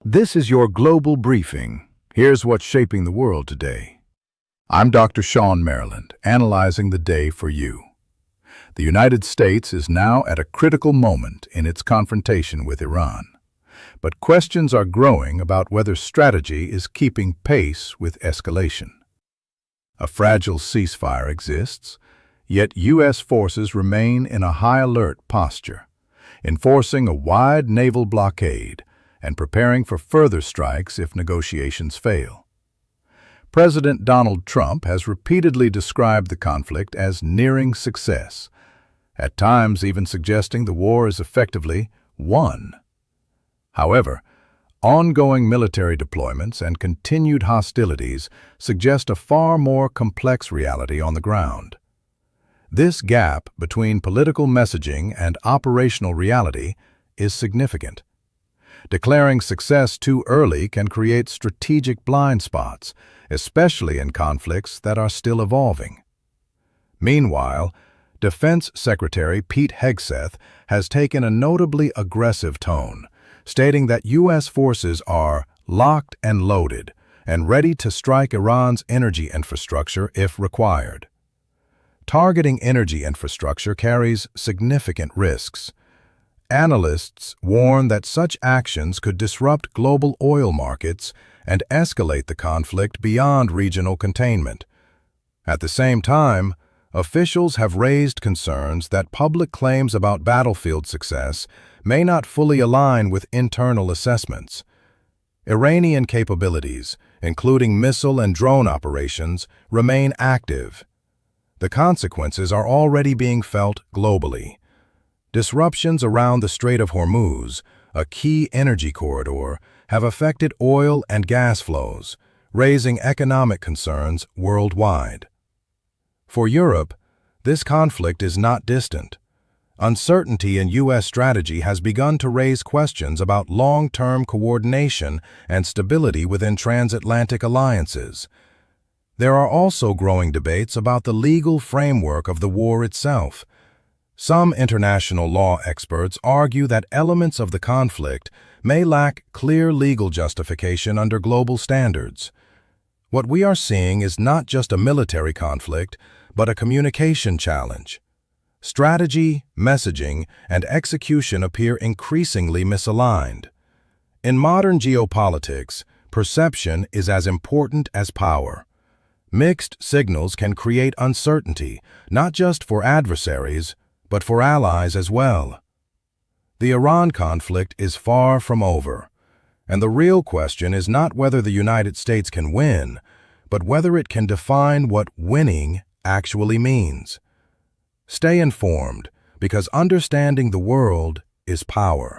This is your global briefing. Here's what's shaping the world today. I'm Dr. Sean Maryland, analyzing the day for you. The United States is now at a critical moment in its confrontation with Iran. But questions are growing about whether strategy is keeping pace with escalation. A fragile ceasefire exists, yet U.S. forces remain in a high-alert posture, enforcing a wide naval blockade and preparing for further strikes if negotiations fail. President Donald Trump has repeatedly described the conflict as nearing success, at times even suggesting the war is effectively won. However, ongoing military deployments and continued hostilities suggest a far more complex reality on the ground. This gap between political messaging and operational reality is significant. Declaring success too early can create strategic blind spots, especially in conflicts that are still evolving. Meanwhile, Defense Secretary Pete Hegseth has taken a notably aggressive tone, stating that U.S. forces are locked and loaded and ready to strike Iran's energy infrastructure if required. Targeting energy infrastructure carries significant risks. Analysts warn that such actions could disrupt global oil markets and escalate the conflict beyond regional containment. At the same time, officials have raised concerns that public claims about battlefield success may not fully align with internal assessments. Iranian capabilities, including missile and drone operations, remain active. The consequences are already being felt globally. Disruptions around the Strait of Hormuz, a key energy corridor, have affected oil and gas flows, raising economic concerns worldwide. For Europe, this conflict is not distant. Uncertainty in U.S. strategy has begun to raise questions about long-term coordination and stability within transatlantic alliances. There are also growing debates about the legal framework of the war itself. Some international law experts argue that elements of the conflict may lack clear legal justification under global standards. What we are seeing is not just a military conflict, but a communication challenge. Strategy, messaging, and execution appear increasingly misaligned. In modern geopolitics, perception is as important as power. Mixed signals can create uncertainty, not just for adversaries, but for allies as well. The Iran conflict is far from over, and the real question is not whether the United States can win, but whether it can define what winning actually means. Stay informed, because understanding the world is power.